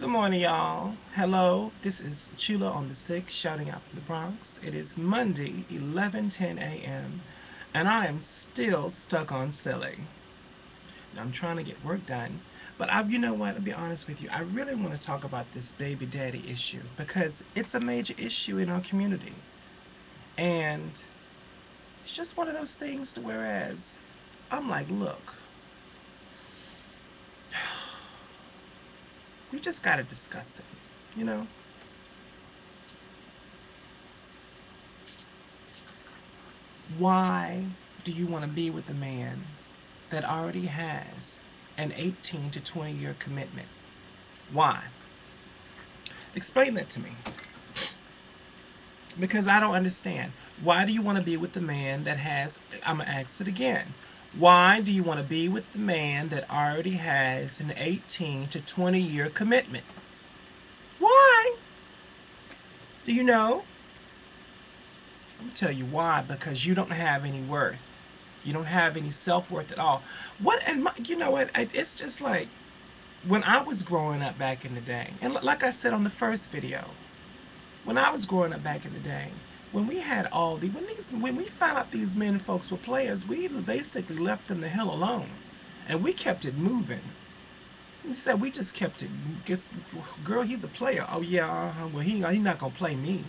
Good morning, y'all. Hello, this is Chula on the Sick, shouting out from the Bronx. It is Monday, 11:10 a.m., and I am still stuck on silly. I'm trying to get work done, but you know what? I'll be honest with you. I really want to talk about this baby daddy issue because it's a major issue in our community, and it's just one of those things to whereas I'm like, look, we just got to discuss it, you know? Why do you want to be with a man that already has an 18 to 20-year commitment? Why? Explain that to me. Because I don't understand. Why do you want to be with the man that has, I'm going to ask it again. Why do you want to be with the man that already has an 18 to 20-year commitment? Why? Do you know? I'm going to tell you why. Because you don't have any worth. You don't have any self-worth at all. You know what? It's just like when I was growing up back in the day, and like I said on the first video, when I was growing up back in the day, when we had when we found out these men folks were players, we basically left them the hell alone, and we kept it moving. We said we just kept it. Just, girl, he's a player. Oh yeah, well he not gonna play me.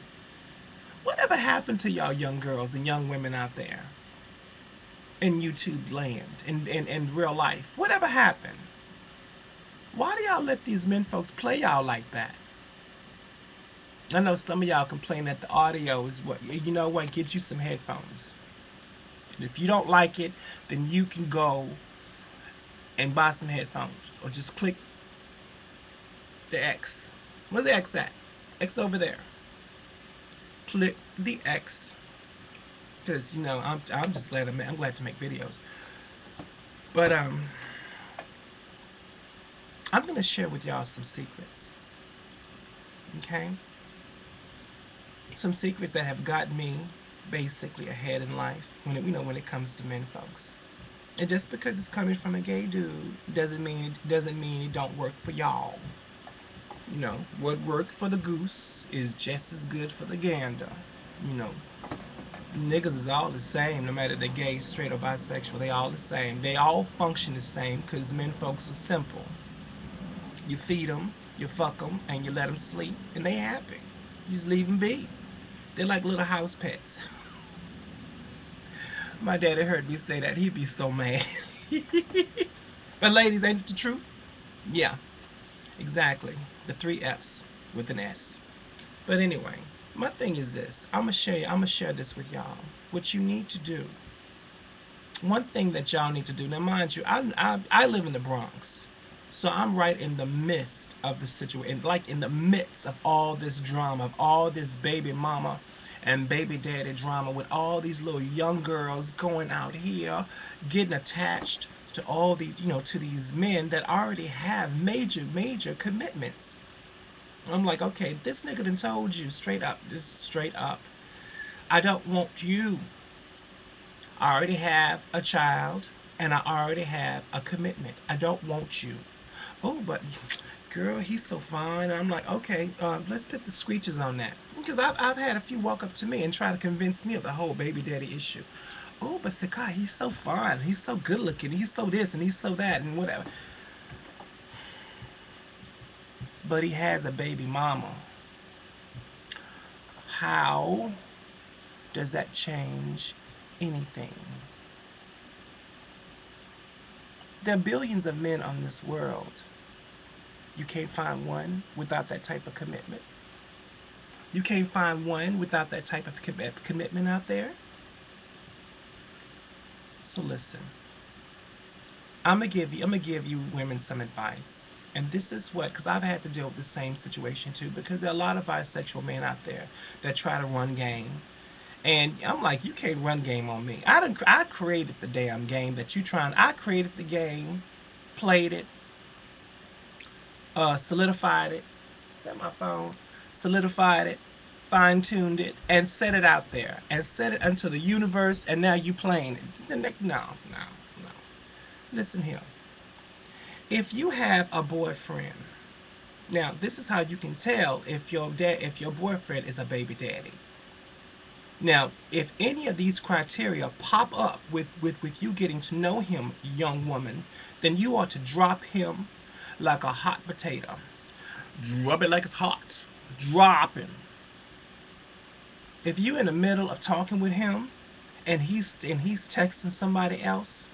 Whatever happened to y'all young girls and young women out there in YouTube land, in real life? Whatever happened? Why do y'all let these men folks play y'all like that? I know some of y'all complain that the audio is what, you know what, get you some headphones. And if you don't like it, then you can go and buy some headphones. Or just click the X. Where's the X at? X over there. Click the X. Because, you know, I'm just glad I'm glad to make videos. But I'm going to share with y'all some secrets. Okay? Some secrets that have gotten me basically ahead in life when it comes to men folks. And just because it's coming from a gay dude doesn't mean it don't work for y'all. You know, what worked for the goose is just as good for the gander. You know, niggas is all the same, no matter they're gay, straight, or bisexual. They all the same. They all function the same because men folks are simple. You feed them, you fuck them, and you let them sleep, and they happy. You just leave them be. They're like little house pets. My daddy heard me say that. He'd be so mad. But ladies, ain't it the truth? Yeah, exactly. The three F's with an S. But anyway, my thing is this. I'm gonna share this with y'all. What you need to do. One thing that y'all need to do. Now, mind you, I live in the Bronx. So I'm right in the midst of the situation, like in the midst of all this drama, of all this baby mama and baby daddy drama with all these little young girls going out here, getting attached to all these, to these men that already have major commitments. I'm like, okay, this nigga done told you straight up, this is straight up. I don't want you. I already have a child and I already have a commitment. I don't want you. Oh, but girl, he's so fine. And I'm like, okay, let's put the screeches on that. Because I've had a few walk up to me and try to convince me of the whole baby daddy issue. Oh, but Sakai, he's so fine. He's so good looking. He's so this and he's so that and whatever. But he has a baby mama. How does that change anything? There are billions of men on this world. You can't find one without that type of commitment. You can't find one without that type of commitment out there. So listen, I'm gonna give you women some advice. And this is what, because I've had to deal with the same situation too, because there are a lot of bisexual men out there that try to run game. And I'm like, you can't run game on me. I created the damn game that you trying. I created the game, played it, solidified it. Is that my phone? Solidified it, fine-tuned it, and set it out there. And set it unto the universe, and now you playing it. No. Listen here. If you have a boyfriend Now, this is how you can tell if your boyfriend is a baby daddy. Now, if any of these criteria pop up with you getting to know him, young woman, then you ought to drop him like a hot potato. Drop it like it's hot. Drop him. If you're in the middle of talking with him and he's texting somebody else,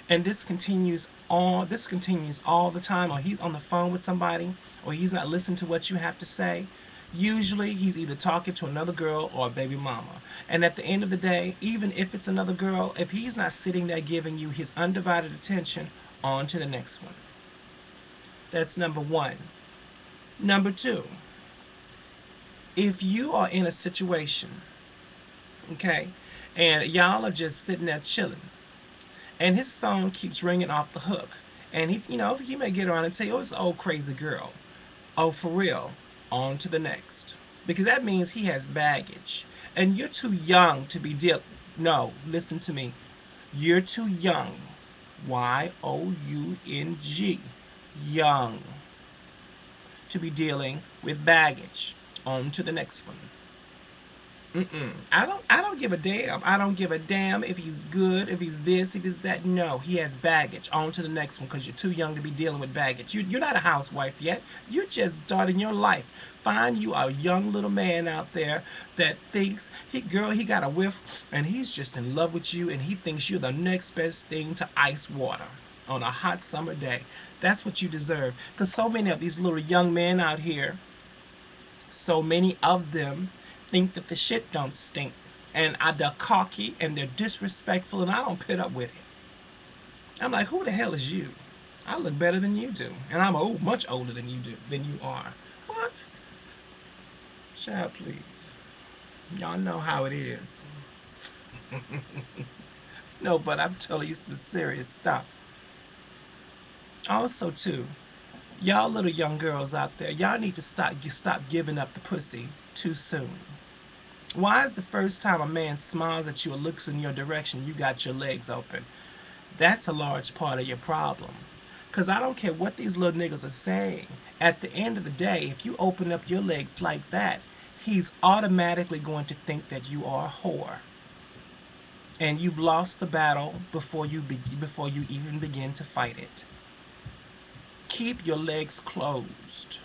and this continues all the time, or he's on the phone with somebody, or he's not listening to what you have to say, usually he's either talking to another girl or a baby mama. And at the end of the day, even if it's another girl, if he's not sitting there giving you his undivided attention, on to the next one. That's number one. Number two, if you are in a situation, okay, and y'all are just sitting there chilling, and his phone keeps ringing off the hook, and he may get around and tell you, oh, it's an old crazy girl. Oh, for real. On to the next. Because that means he has baggage. And you're too young to be No, listen to me. You're too young. Young. Young. To be dealing with baggage. On to the next one. I don't give a damn. I don't give a damn if he's good, if he's this, if he's that. No, he has baggage. On to the next one, because you're too young to be dealing with baggage. You're not a housewife yet. You're just starting your life. Find you a young little man out there that thinks he got a whiff and he's just in love with you, and he thinks you're the next best thing to ice water on a hot summer day. That's what you deserve. Because so many of these little young men out here, so many of them think that the shit don't stink, and they're cocky and they're disrespectful, and I don't put up with it. I'm like, who the hell is you? I look better than you do, and I'm much older than you are. What? Child, please. Y'all know how it is. No, but I'm telling you some serious stuff. Also, too, y'all little young girls out there, y'all need to stop giving up the pussy too soon. Why is the first time a man smiles at you or looks in your direction, you got your legs open? That's a large part of your problem. Because I don't care what these little niggas are saying. At the end of the day, if you open up your legs like that, he's automatically going to think that you are a whore. And you've lost the battle before you even begin to fight it. Keep your legs closed.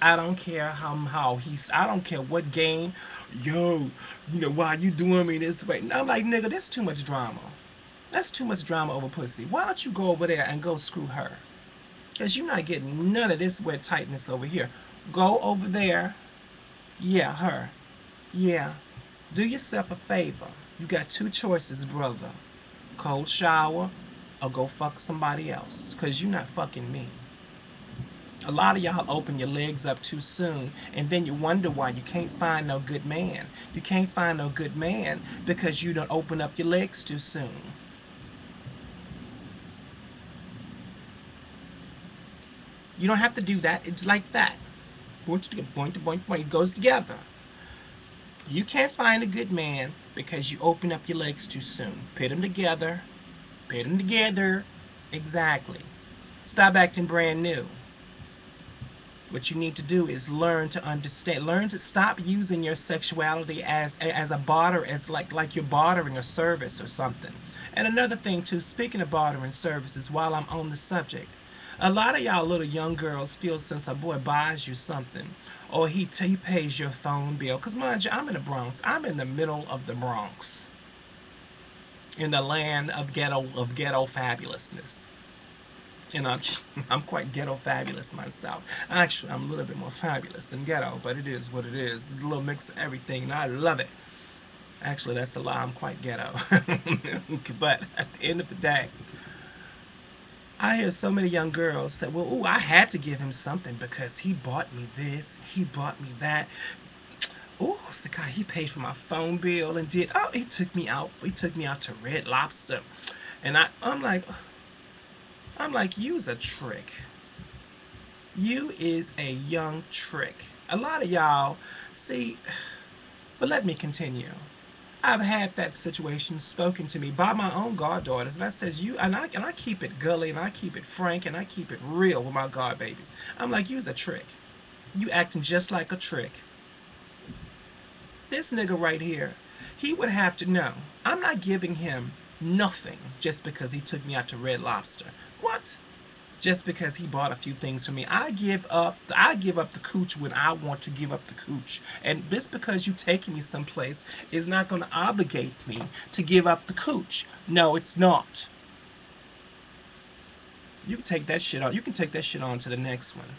I don't care I don't care what game. Yo, why you doing me this way? And I'm like, nigga, that's too much drama. That's too much drama over pussy. Why don't you go over there and go screw her? Because you're not getting none of this wet tightness over here. Go over there. Yeah, her. Yeah. Do yourself a favor. You got two choices, brother. Cold shower or go fuck somebody else. Because you're not fucking me. A lot of y'all open your legs up too soon, and then you wonder why you can't find no good man. You can't find no good man because you don't open up your legs too soon. You don't have to do that. It's like that. Point, it goes together. You can't find a good man because you open up your legs too soon. Put them together. Put them together. Exactly. Stop acting brand new. What you need to do is learn to understand. Learn to stop using your sexuality as a barter, as like you're bartering a service or something. And another thing too, speaking of bartering services, while I'm on the subject, a lot of y'all little young girls feel since a boy buys you something, or he pays your phone bill. Cause mind you, I'm in the Bronx. I'm in the middle of the Bronx, in the land of ghetto fabulousness. And I'm quite ghetto fabulous myself. Actually, I'm a little bit more fabulous than ghetto, but it is what it is. It's a little mix of everything, and I love it. Actually, that's a lie. I'm quite ghetto. But at the end of the day, I hear so many young girls say, well, ooh, I had to give him something because he bought me this, he bought me that. Ooh, it's the guy, he paid for my phone bill and he took me out to Red Lobster. And I'm like, you's a trick. You is a young trick. A lot of y'all, see, but let me continue. I've had that situation spoken to me by my own goddaughters, and I says and I keep it gully, and I keep it frank, and I keep it real with my god babies. I'm like, you's a trick. You acting just like a trick. This nigga right here, he would have to know. I'm not giving him nothing just because he took me out to Red Lobster. What? Just because he bought a few things for me. I give up the cooch when I want to give up the cooch. And just because you taking me someplace is not going to obligate me to give up the cooch. No, it's not. You can take that shit on. You can take that shit on to the next one.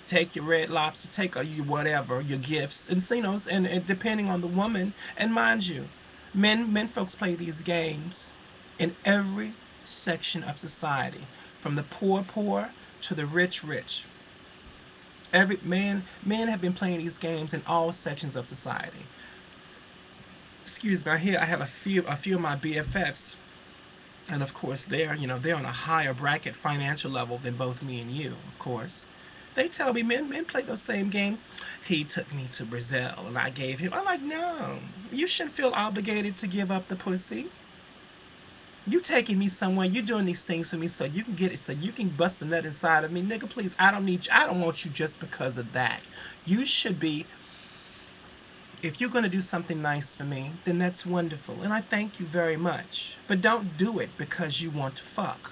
Take your Red Lobster, take your whatever, your gifts, and and depending on the woman. And mind you, men folks play these games in every section of society, from the poor to the rich. Every men have been playing these games in all sections of society. Excuse me, I have a few of my BFFs, and of course they're on a higher bracket financial level than both me and you, of course. They tell me men play those same games. He took me to Brazil and I gave him. I'm like, no, you shouldn't feel obligated to give up the pussy. You taking me somewhere, you doing these things for me so you can get it, so you can bust the nut inside of me. Nigga, please, I don't want you just because of that. You should be, if you're gonna do something nice for me, then that's wonderful. And I thank you very much. But don't do it because you want to fuck.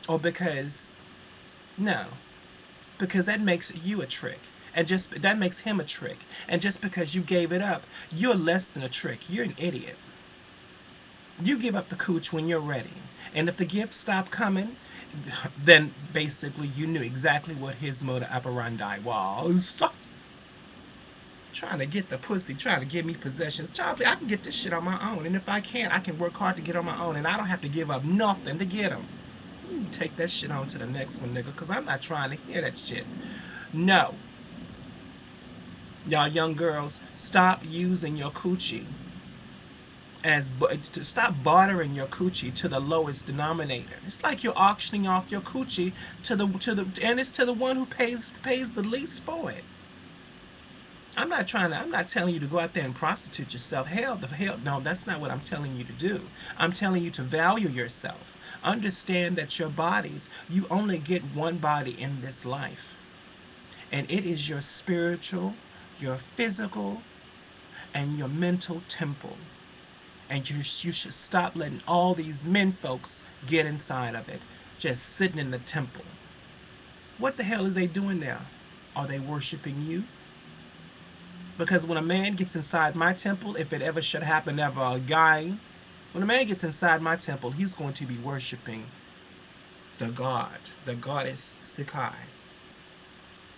Or because, no. Because that makes you a trick. And just that makes him a trick. And just because you gave it up, you're less than a trick. You're an idiot. You give up the cooch when you're ready. And if the gifts stop coming, then basically you knew exactly what his modus operandi was. Trying to get the pussy, trying to give me possessions. Child, I can get this shit on my own. And if I can't, I can work hard to get on my own. And I don't have to give up nothing to get them. You take that shit on to the next one, nigga, because I'm not trying to hear that shit. No. Y'all young girls, stop using your coochie stop bartering your coochie to the lowest denominator. It's like you're auctioning off your coochie and it's to the one who pays the least for it. I'm not telling you to go out there and prostitute yourself. Hell, no, that's not what I'm telling you to do. I'm telling you to value yourself. Understand that you only get one body in this life. And it is your spiritual, your physical, and your mental temple. And you should stop letting all these men folks get inside of it. Just sitting in the temple. What the hell is they doing there? Are they worshiping you? Because when a man gets inside my temple, if it ever should happen ever again, when a man gets inside my temple, he's going to be worshiping the goddess Sikai.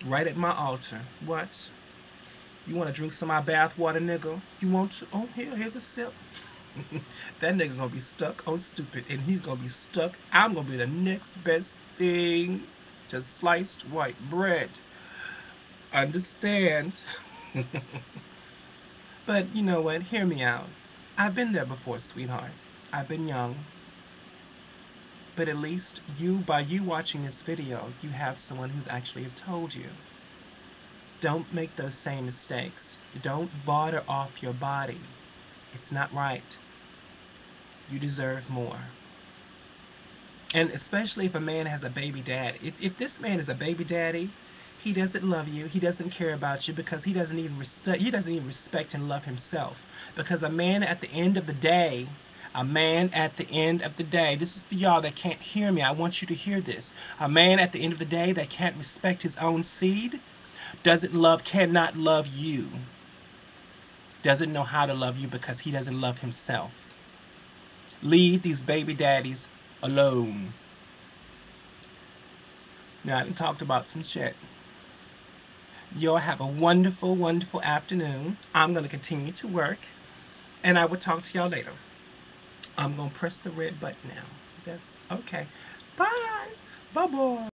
Right at my altar. What? You want to drink some of my bath water, nigga? You want to? Oh, here's a sip. That nigga gonna be stuck on stupid, and he's gonna be stuck. I'm gonna be the next best thing to sliced white bread. Understand? But you know what? Hear me out. I've been there before, sweetheart. I've been young. But at least by you watching this video, you have someone who's actually told you. Don't make those same mistakes. Don't barter off your body. It's not right. You deserve more. And especially if a man has a baby dad. If this man is a baby daddy, he doesn't love you. He doesn't care about you because he doesn't even respect and love himself. Because a man at the end of the day, this is for y'all that can't hear me. I want you to hear this. A man at the end of the day that can't respect his own seed, cannot love you. Doesn't know how to love you because he doesn't love himself. Leave these baby daddies alone. Now, I done talked about some shit. Y'all have a wonderful, wonderful afternoon. I'm going to continue to work, and I will talk to y'all later. I'm going to press the red button now. That's okay. Bye. Bye-bye.